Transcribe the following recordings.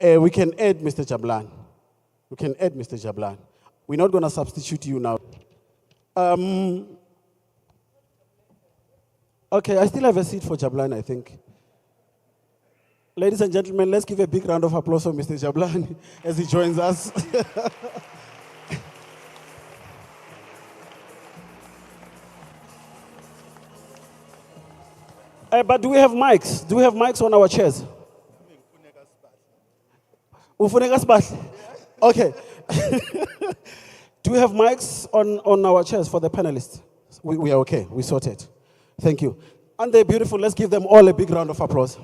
We can add Mr. Jablan. We can add Mr. Jablan. We're not going to substitute you now. Okay, I still have a seat for Jablan, I think. Ladies and gentlemen, let's give a big round of applause for Mr. Jablan as he joins us. But do we have mics? Do we have mics on our chairs? Okay. Do we have mics on our chairs for the panelists? We are okay. We sorted. Thank you. And they're beautiful. Let's give them all a big round of applause.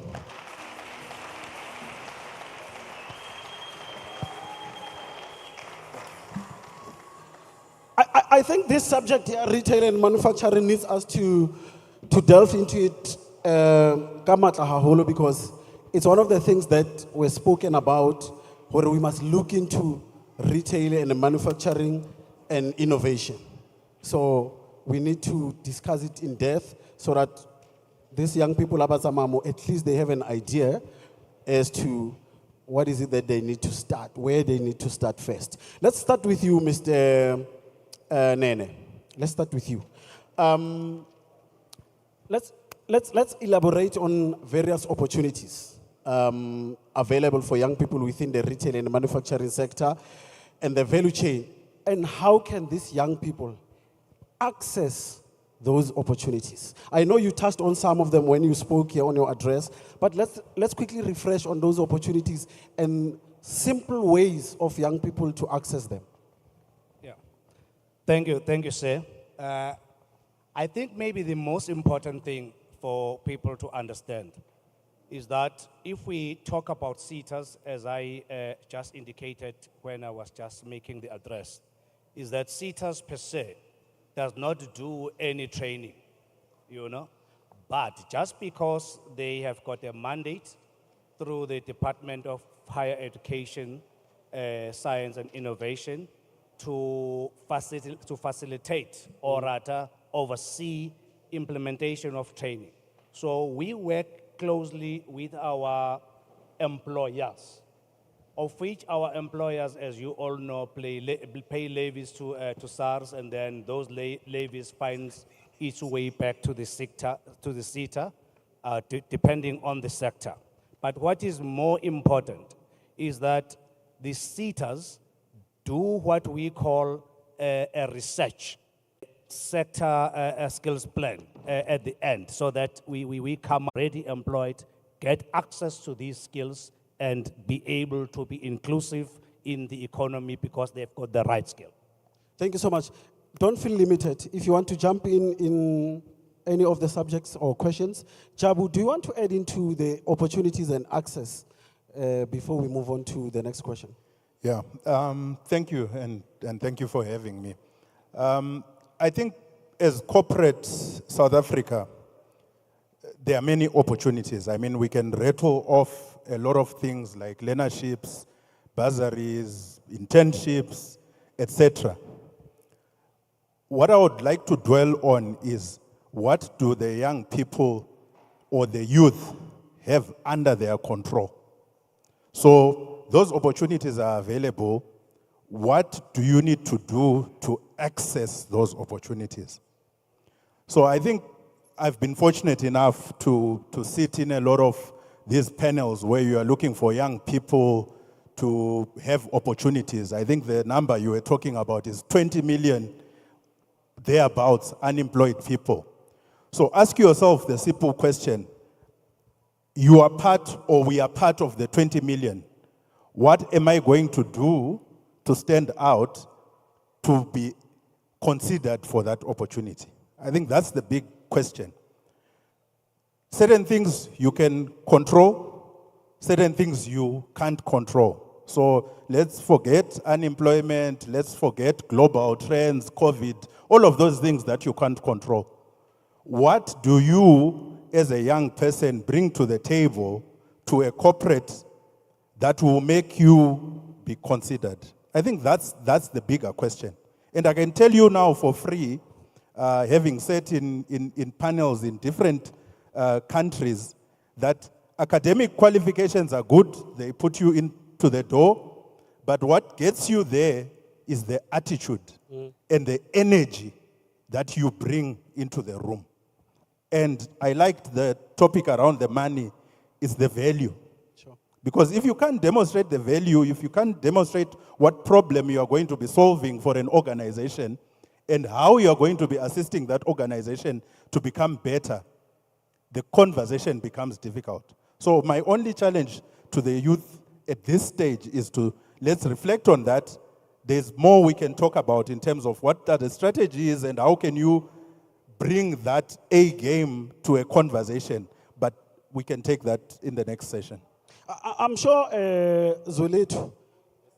I think this subject here, retail and manufacturing, needs us to delve into it because it's one of the things that were spoken about where we must look into retail and manufacturing and innovation. So we need to discuss it in depth so that these young people, at least they have an idea as to what is it that they need to start, where they need to start first. Let's start with you, Mr. Nene. Let's start with you. Let's elaborate on various opportunities available for young people within the retail and manufacturing sector and the value chain. And how can these young people access those opportunities? I know you touched on some of them when you spoke here on your address, but let's quickly refresh on those opportunities and simple ways of young people to access them. Yeah. Thank you, sir. I think maybe the most important thing for people to understand is that if we talk about SETAs, as I just indicated when I was just making the address, is that SETAs per se does not do any training, but just because they have got a mandate through the Department of Higher Education, Science and Innovation to facilitate or rather oversee implementation of training. So we work closely with our employers, of which our employers, as you all know, pay levies to SARS, and then those levies finds its way back to the sector, depending on the sector. But what is more important is that the SETAs do what we call a research sector skills plan at the end, so that we come already employed, get access to these skills, and be able to be inclusive in the economy because they've got the right skill. Thank you so much. Don't feel limited. If you want to jump in any of the subjects or questions, Jabu, do you want to add into the opportunities and access before we move on to the next question? Yeah, thank you, and thank you for having me. I think as corporate South Africa, there are many opportunities. I mean, we can rattle off a lot of things like learnerships, bursaries, internships, etc. What I would like to dwell on is, what do the young people or the youth have under their control? So those opportunities are available. What do you need to do to access those opportunities? So I think I've been fortunate enough to sit in a lot of these panels where you are looking for young people to have opportunities. I think the number you were talking about is 20 million thereabouts unemployed people. So ask yourself the simple question: you are part, or we are part of the 20 million. What am I going to do to stand out to be considered for that opportunity? I think that's the big question. Certain things you can control, certain things you can't control. So let's forget unemployment, let's forget global trends, COVID, all of those things that you can't control. What do you, as a young person, bring to the table to a corporate that will make you be considered? I think that's the bigger question. And I can tell you now for free, having sat in panels in different countries, that academic qualifications are good. They put you in to the door, but what gets you there is the attitude and the energy that you bring into the room. And I liked the topic around the money is the value. Sure. Because if you can't demonstrate the value, if you can't demonstrate what problem you are going to be solving for an organization and how you are going to be assisting that organization to become better, the conversation becomes difficult. So my only challenge to the youth at this stage is to let's reflect on that. There's more we can talk about in terms of what are the strategies and how can you bring that A game to a conversation. But we can take that in the next session. I'm sure, Zoletu,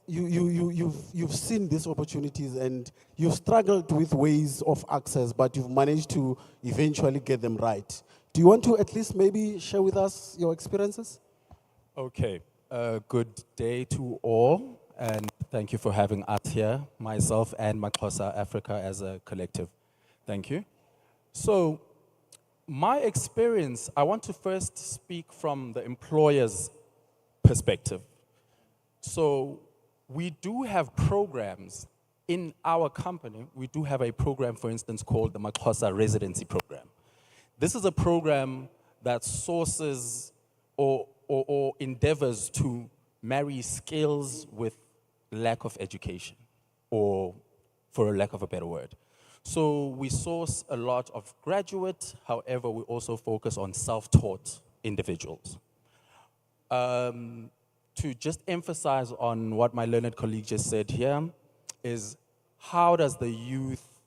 you've seen these opportunities and you've struggled with ways of access, but you've managed to eventually get them right. Do you want to at least maybe share with us your experiences? Okay, good day to all, and thank you for having us here, myself and Maxhosa Africa as a collective. Thank you. So, my experience, I want to first speak from the employer's perspective. So, we do have programs in our company. We do have a program, for instance, called the Maxhosa Residency Program. This is a program that sources or endeavors to marry skills with lack of education, or for a lack of a better word. So we source a lot of graduate, however, we also focus on self-taught individuals. To just emphasize on what my learned colleague just said here is how does the youth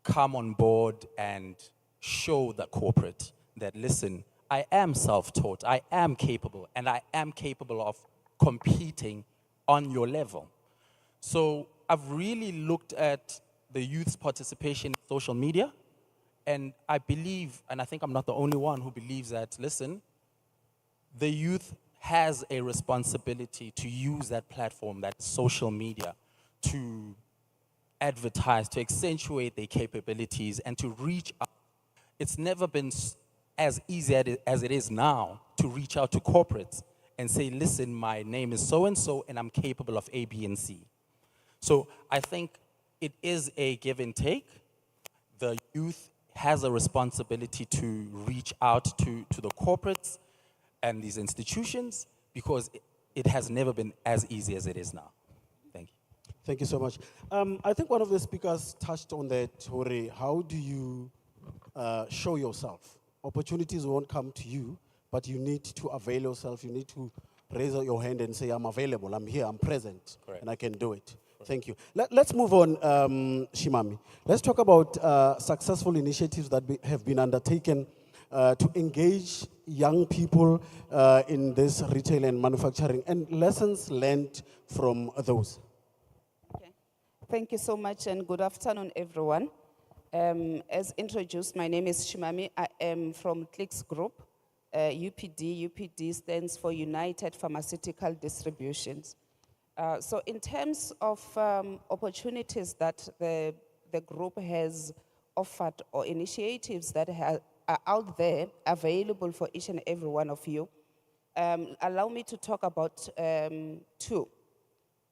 come on board and show the corporate that, listen, I am self-taught, I am capable, and I am capable of competing on your level. So I've really looked at the youth's participation in social media, and I believe, and I think I'm not the only one who believes that, listen, the youth has a responsibility to use that platform, that social media, to advertise, to accentuate their capabilities, and to reach out. It's never been as easy as it is now to reach out to corporates and say, listen, my name is so-and-so, and I'm capable of A, B, and C. So I think it is a give and take. The youth has a responsibility to reach out to the corporates and these institutions because it has never been as easy as it is now. Thank you. Thank you so much. I think one of the speakers touched on that, Hore. How do you show yourself? Opportunities won't come to you, but you need to avail yourself. You need to raise your hand and say, I'm available, I'm here, I'm present, Correct. and I can do it. Thank you. Let's move on, Shimami. Let's talk about successful initiatives that have been undertaken to engage young people in this retail and manufacturing, and lessons learned from those. Okay. Thank you so much, and good afternoon, everyone. As introduced, my name is Shimami. I am from Clicks Group, UPD. UPD stands for United Pharmaceutical Distributions. So in terms of opportunities that the group has offered or initiatives that are out there available for each and every one of you, allow me to talk about two.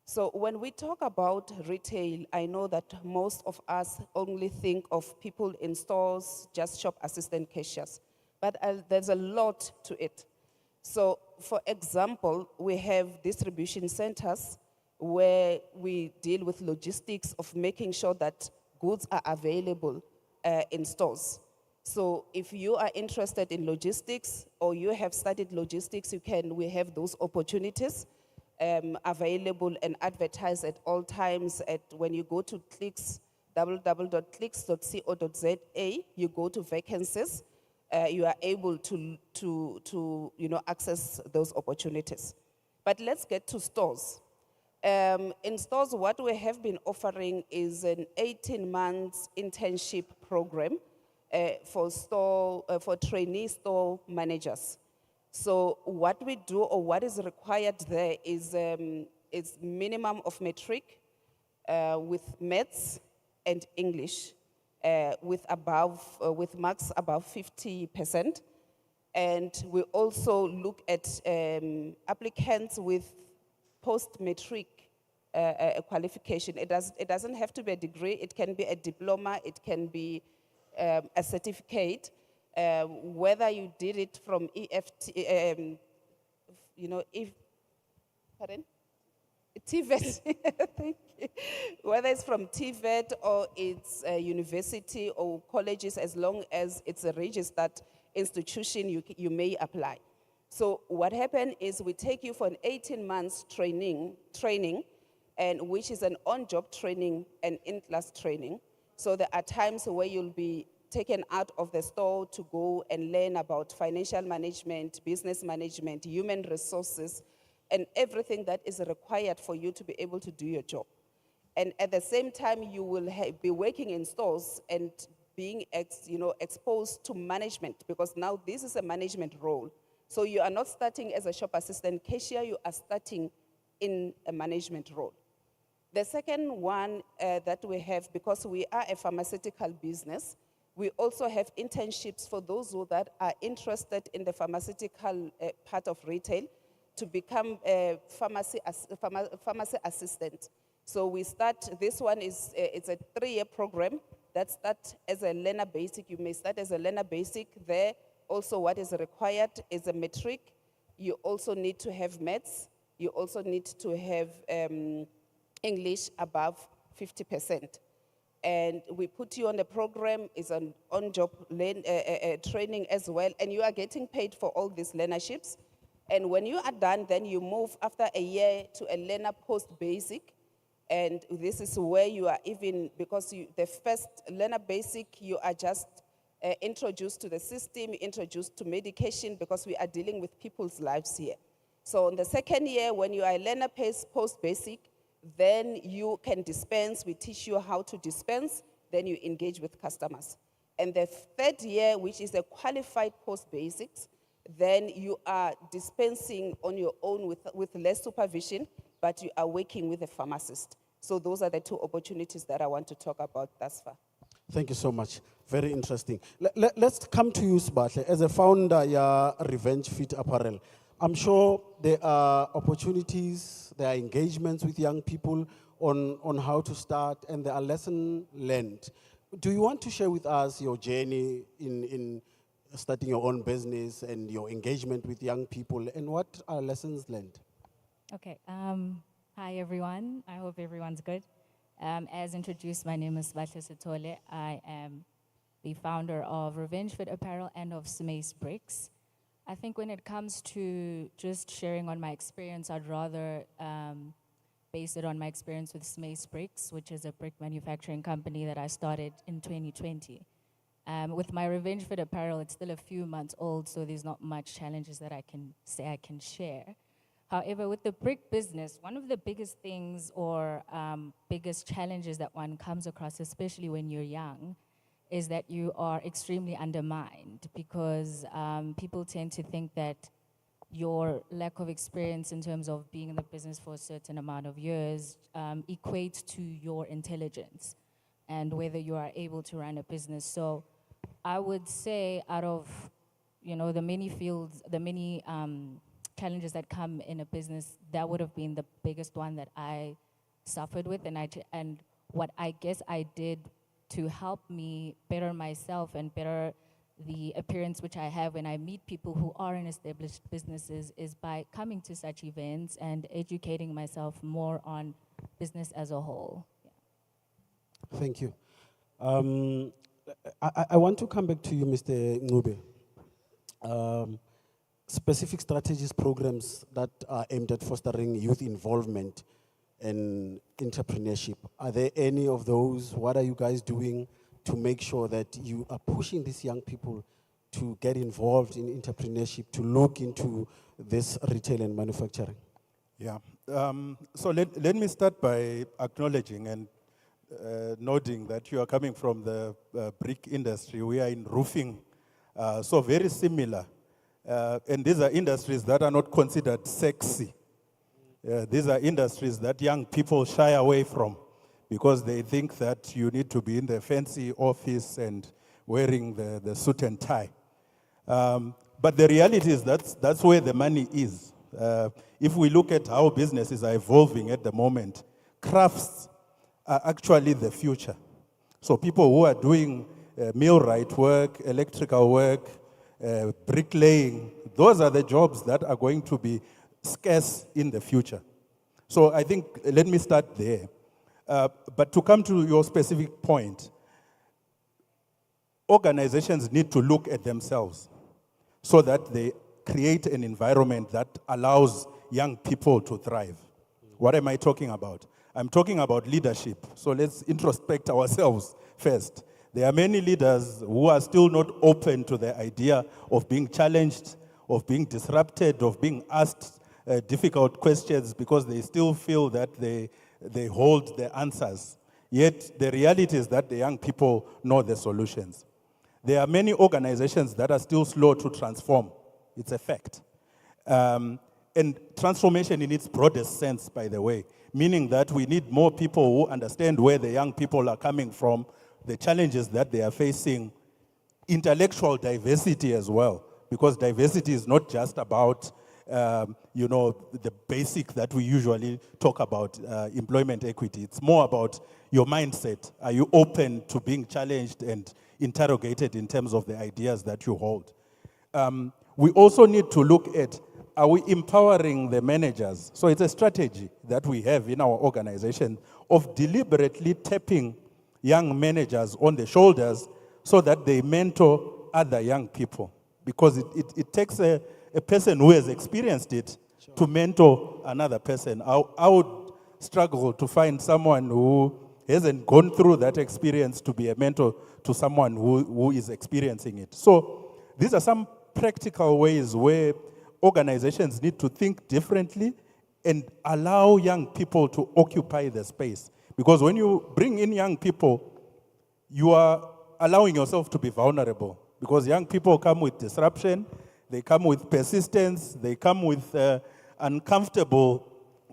So when we talk about retail, I know that most of us only think of people in stores, just shop assistant cashiers, but there's a lot to it. So for example, we have distribution centers where we deal with logistics of making sure that goods are available in stores. So if you are interested in logistics or you have studied logistics, we have those opportunities available and advertised at all times. When you go to Clicks, www.clicks.co.za, you go to vacancies, you are able to access those opportunities. But let's get to stores. In stores, what we have been offering is an 18 months internship program for trainee store managers. So what we do or what is required there is minimum of matric with maths and English with marks above 50%. And we also look at applicants with post-matric qualification. It doesn't have to be a degree. It can be a diploma. It can be a certificate. Whether you did it from EFT, pardon? TVET, thank you. Whether it's from TVET or it's a university or colleges, as long as it's a registered institution, you may apply. So what happened is we take you for an 18 months training, and which is an on-job training and in-class training. So there are times where you'll be taken out of the store to go and learn about financial management, business management, human resources, and everything that is required for you to be able to do your job. And at the same time, you will be working in stores and being exposed to management, because now this is a management role. So you are not starting as a shop assistant cashier, you are starting in a management role. The second one that we have, because we are a pharmaceutical business, we also have internships for those that are interested in the pharmaceutical part of retail to become a pharmacy assistant. So we start, this one is, it's a 3-year program that starts as a learner basic. You may start as a learner basic. There also what is required is a matric. You also need to have maths. You also need to have English above 50%. And we put you on the program. It's an on-job training as well, and you are getting paid for all these learnerships. And when you are done, then you move after a year to a learner post-basic. And this is where you are even, because the first learner basic, you are just introduced to the system, introduced to medication, because we are dealing with people's lives here. So in the second year, when you are a learner post-basic, then you can dispense. We teach you how to dispense. Then you engage with customers. And the third year, which is a qualified post-basics, then you are dispensing on your own with less supervision, but you are working with a pharmacist. So those are the 2 opportunities that I want to talk about thus far. Thank you so much. Very interesting. Let's come to you, Sbahle. As a founder, yeah, Revenge Fit Apparel. I'm sure there are opportunities, there are engagements with young people on how to start, and there are lessons learned. Do you want to share with us your journey in starting your own business and your engagement with young people, and what are lessons learned? Okay. Hi, everyone. I hope everyone's good. As introduced, my name is Sbahle Sithole. I am the founder of Revenge Fit Apparel and of Smace Bricks. I think when it comes to just sharing on my experience, I'd rather base it on my experience with Smace Bricks, which is a brick manufacturing company that I started in 2020. With my Revenge Fit Apparel, it's still a few months old, so there's not much challenges that I can say I can share. However, with the brick business, one of the biggest things or biggest challenges that one comes across, especially when you're young, is that you are extremely undermined, because people tend to think that your lack of experience in terms of being in the business for a certain amount of years equates to your intelligence and whether you are able to run a business. So I would say, out of the many fields, the many challenges that come in a business, that would have been the biggest one that I suffered with, and what I guess I did to help me better myself and better the appearance which I have when I meet people who are in established businesses is by coming to such events and educating myself more on business as a whole. Yeah. Thank you. I want to come back to you, Mr. Ncube. Specific strategies, programs that are aimed at fostering youth involvement and entrepreneurship. Are there any of those? What are you guys doing to make sure that you are pushing these young people to get involved in entrepreneurship, to look into this retail and manufacturing? Yeah. So let me start by acknowledging and noting that you are coming from the brick industry. We are in roofing, so very similar. And these are industries that are not considered sexy. These are industries that young people shy away from because they think that you need to be in the fancy office and wearing the suit and tie. But the reality is that's where the money is. If we look at how businesses are evolving at the moment, crafts are actually the future. So people who are doing millwright work, electrical work, bricklaying, those are the jobs that are going to be scarce in the future. So I think, let me start there. But to come to your specific point, organizations need to look at themselves so that they create an environment that allows young people to thrive. What am I talking about? I'm talking about leadership. So let's introspect ourselves first. There are many leaders who are still not open to the idea of being challenged, of being disrupted, of being asked difficult questions because they still feel that they hold the answers. Yet the reality is that the young people know the solutions. There are many organizations that are still slow to transform. It's a fact. And transformation in its broadest sense, by the way, meaning that we need more people who understand where the young people are coming from, the challenges that they are facing, intellectual diversity as well, because diversity is not just about the basic that we usually talk about, employment equity. It's more about your mindset. Are you open to being challenged and interrogated in terms of the ideas that you hold? We also need to look at, are we empowering the managers? So it's a strategy that we have in our organization of deliberately tapping young managers on the shoulders so that they mentor other young people. Because it takes a person who has experienced it to mentor another person. I would struggle to find someone who hasn't gone through that experience to be a mentor to someone who is experiencing it. So these are some practical ways where organizations need to think differently and allow young people to occupy the space. Because when you bring in young people, you are allowing yourself to be vulnerable. Because young people come with disruption, they come with persistence, they come with uncomfortable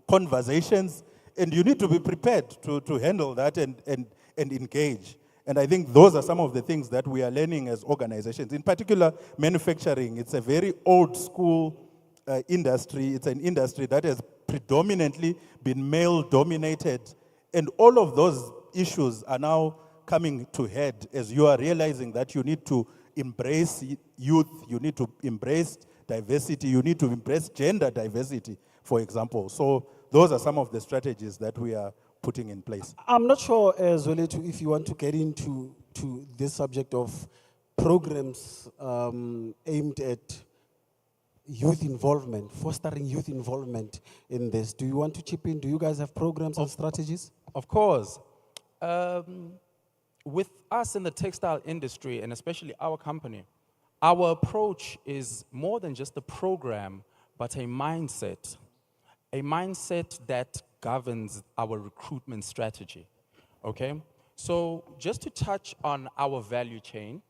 conversations, and you need to be prepared to handle that and engage. And I think those are some of the things that we are learning as organizations. In particular, manufacturing, it's a very old school industry. It's an industry that has predominantly been male-dominated. And all of those issues are now coming to head as you are realizing that you need to embrace youth, you need to embrace diversity, you need to embrace gender diversity, for example. So those are some of the strategies that we are putting in place. I'm not sure, Zwelethini, if you want to get into this subject of programs aimed at youth involvement, fostering youth involvement in this. Do you want to chip in? Do you guys have programs and strategies? Of course. With us in the textile industry, and especially our company, our approach is more than just a program, but a mindset that governs our recruitment strategy, okay? So just to touch on our value chain,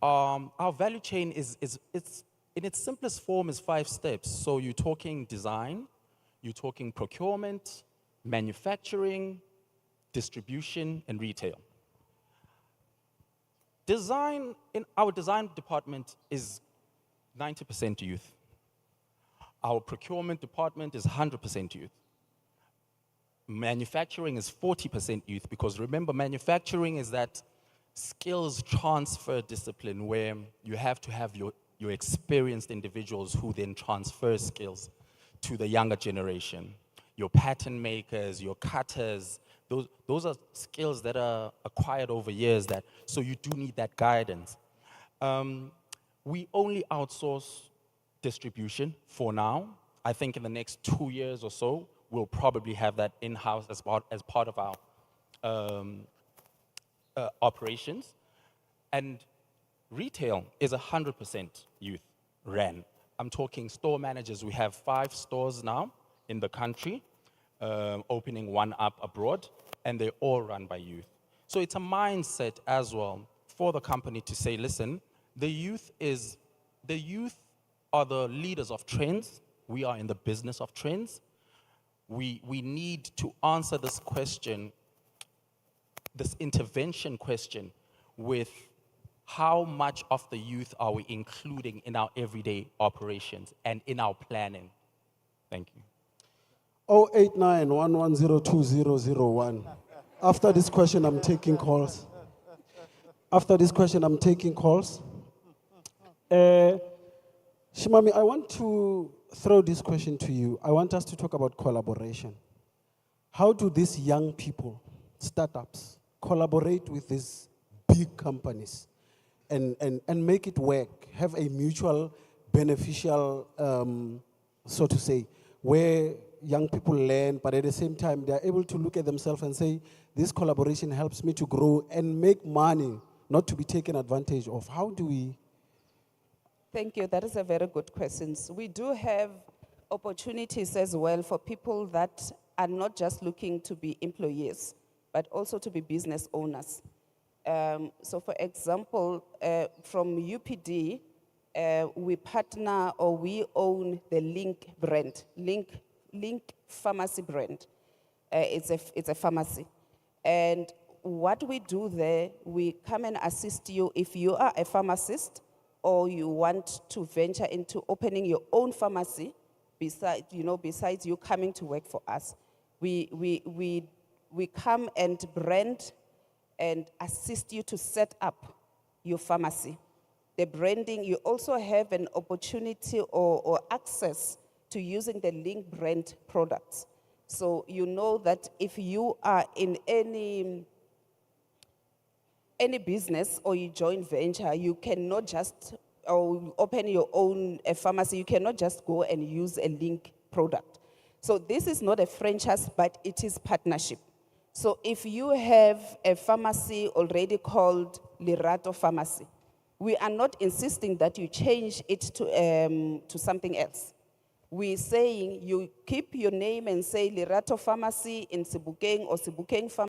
our value chain is in its simplest form is 5 steps. So you're talking design, you're talking procurement, manufacturing, distribution, and retail. Design, in our design department is 90% youth. Our procurement department is 100% youth. Manufacturing is 40% youth, because remember, manufacturing is that skills transfer discipline where you have to have your experienced individuals who then transfer skills to the younger generation. Your pattern makers, your cutters, those are skills that are acquired over years, so you do need that guidance. We only outsource distribution for now. I think in the next 2 years or so, we'll probably have that in-house as part of our operations. And retail is 100% youth ran. I'm talking store managers. We have 5 stores now in the country, opening 1 up abroad, and they're all run by youth. So it's a mindset as well for the company to say, listen, the youth are the leaders of trends. We are in the business of trends. We need to answer this question, this intervention question, with how much of the youth are we including in our everyday operations and in our planning? Thank you. 089-110-2001. After this question, I'm taking calls. After this question, I'm taking calls. Shimami, I want to throw this question to you. I want us to talk about collaboration. How do these young people, startups, collaborate with these big companies and make it work, have a mutual beneficial, so to say, where young people learn, but at the same time, they're able to look at themselves and say, this collaboration helps me to grow and make money, not to be taken advantage of. How do we? Thank you. That is a very good question. We do have opportunities as well for people that are not just looking to be employees, but also to be business owners. So for example, from UPD, we partner or we own the Link brand, Link Pharmacy brand. It's a pharmacy. And what we do there, we come and assist you if you are a pharmacist or you want to venture into opening your own pharmacy, besides you coming to work for us. We come and brand and assist you to set up your pharmacy. The branding, you also have an opportunity or access to using the Link brand products. So you know that if you are in any business or you join venture, you cannot just or open your own pharmacy, you cannot just go and use a Link product. So this is not a franchise, but it is partnership. So if you have a pharmacy already called Lerato Pharmacy, we are not insisting that you change it to something else. We're saying you keep your name and say Lerato Pharmacy in Sebokeng or Sebokeng Pharmacy.